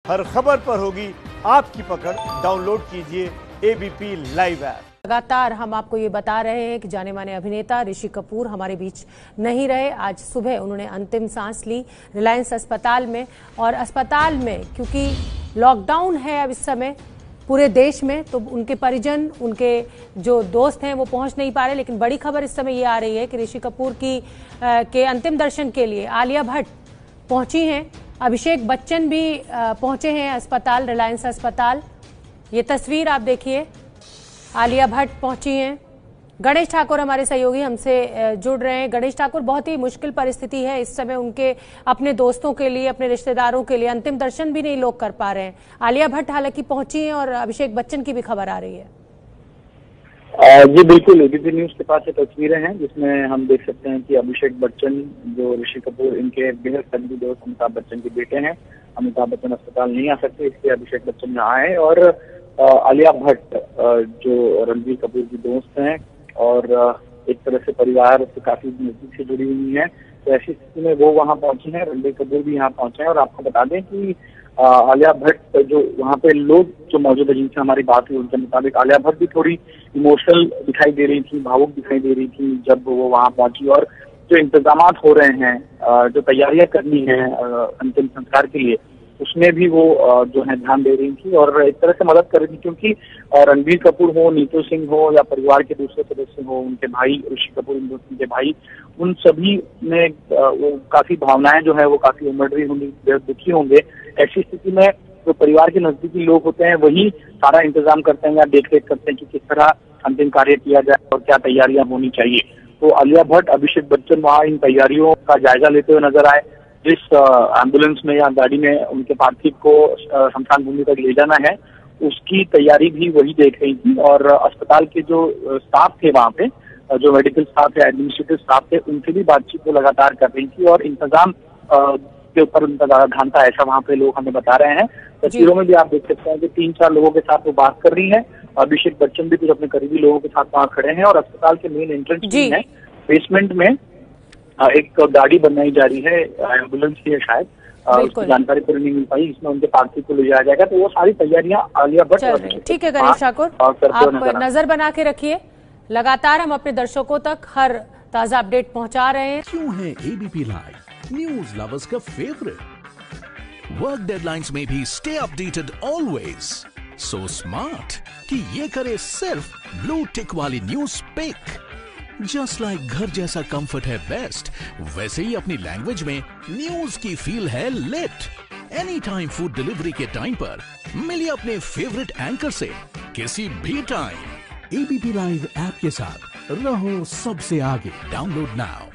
हर खबर पर होगी आपकी पकड़। डाउनलोड कीजिए एबीपी लाइव ऐप। लगातार हम आपको ये बता रहे हैं कि जाने माने अभिनेता ऋषि कपूर हमारे बीच नहीं रहे। आज सुबह उन्होंने अंतिम सांस ली रिलायंस अस्पताल में, और अस्पताल में क्योंकि लॉकडाउन है अब इस समय पूरे देश में, तो उनके परिजन, उनके जो दोस्त हैं वो पहुंच नहीं पा रहे। लेकिन बड़ी खबर इस समय ये आ रही है कि ऋषि कपूर के अंतिम दर्शन के लिए आलिया भट्ट पहुंची हैं, अभिषेक बच्चन भी पहुंचे हैं अस्पताल, रिलायंस अस्पताल। ये तस्वीर आप देखिए, आलिया भट्ट पहुंची हैं। गणेश ठाकुर हमारे सहयोगी हमसे जुड़ रहे हैं। गणेश ठाकुर, बहुत ही मुश्किल परिस्थिति है इस समय उनके, अपने दोस्तों के लिए, अपने रिश्तेदारों के लिए अंतिम दर्शन भी नहीं लोग कर पा रहे हैं। आलिया भट्ट हालांकि पहुंची हैं और अभिषेक बच्चन की भी खबर आ रही है। जी बिल्कुल, एबीपी न्यूज के पास ये तस्वीरें हैं जिसमें हम देख सकते हैं कि अभिषेक बच्चन, जो ऋषि कपूर इनके बेहद करीबी दोस्त अमिताभ बच्चन के बेटे हैं, अमिताभ बच्चन अस्पताल नहीं आ सकते, इसलिए अभिषेक बच्चन यहाँ आए। और आलिया भट्ट जो रणबीर कपूर की दोस्त हैं और एक तरह से परिवार से काफी नजदीक से जुड़ी हुई है, तो ऐसी स्थिति में वो वहाँ पहुंची हैं, रणबीर कपूर भी यहाँ पहुंचे हैं। और आपको बता दें कि आलिया भट्ट, जो वहाँ पे लोग जो मौजूद है जिनसे हमारी बात हुई, उनके मुताबिक आलिया भट्ट भी थोड़ी इमोशनल दिखाई दे रही थी, भावुक दिखाई दे रही थी जब वो वहाँ पहुंची। और जो इंतजामात हो रहे हैं, जो तैयारियां करनी है अंतिम संस्कार के लिए, उसमें भी वो जो है ध्यान दे रही थी और एक तरह से मदद कर रही थी। क्योंकि रणबीर कपूर हो, नीतू सिंह हो या परिवार के दूसरे सदस्य हो, उनके भाई ऋषि कपूर, उनके भाई, उन सभी में वो काफी भावनाएं जो है वो काफी उमड़ रही होंगी, दुखी होंगे। ऐसी स्थिति में जो परिवार के नजदीकी लोग होते हैं वही सारा इंतजाम करते हैं या देख रेख करते हैं कि किस तरह अंतिम कार्य किया जाए और क्या तैयारियां होनी चाहिए। तो आलिया भट्ट, अभिषेक बच्चन वहाँ इन तैयारियों का जायजा लेते हुए नजर आए। जिस एम्बुलेंस में या गाड़ी में उनके पार्थिव को शमशान भूमि तक ले जाना है, उसकी तैयारी भी वही देख रही थी। और अस्पताल के जो स्टाफ थे वहाँ पे, जो मेडिकल स्टाफ या एडमिनिस्ट्रेटिव स्टाफ थे, उनसे भी बातचीत वो लगातार कर रही थी और इंतजाम के ऊपर उनका ज्यादा ध्यान था, ऐसा वहाँ पे लोग हमें बता रहे हैं। तस्वीरों में भी आप देख सकते हैं कि 3-4 लोगों के साथ वो बात कर रही है। अभिषेक बच्चन भी कुछ अपने करीबी लोगों के साथ वहाँ खड़े हैं और अस्पताल के मेन एंट्रेंस में बेसमेंट में एक गाड़ी बनाई जा रही है, एम्बुलेंस की है शायद, उसकी जानकारी पूरी नहीं मिल पाई, इसमें उनके पार्थिव को ले जाया जाएगा। तो वो सारी तैयारियां आलिया भट्ट। ठीक है गणेश ठाकुर, आप नजर बना के रखिए, लगातार हम अपने दर्शकों तक हर ताजा अपडेट पहुंचा रहे हैं। क्यों है एबीपी लाइव न्यूज लवर्स का फेवरेट? वर्क डेडलाइंस में भी stay updated always, so smart कि ये करे सिर्फ ब्लू टिक वाली न्यूज पिक। जस्ट लाइक घर जैसा कंफर्ट है बेस्ट, वैसे ही अपनी लैंग्वेज में न्यूज की फील है lit. Any time food delivery के टाइम पर मिलिए अपने फेवरेट एंकर से किसी भी टाइम। एबीपी लाइव ऐप के साथ रहो सबसे आगे। Download now.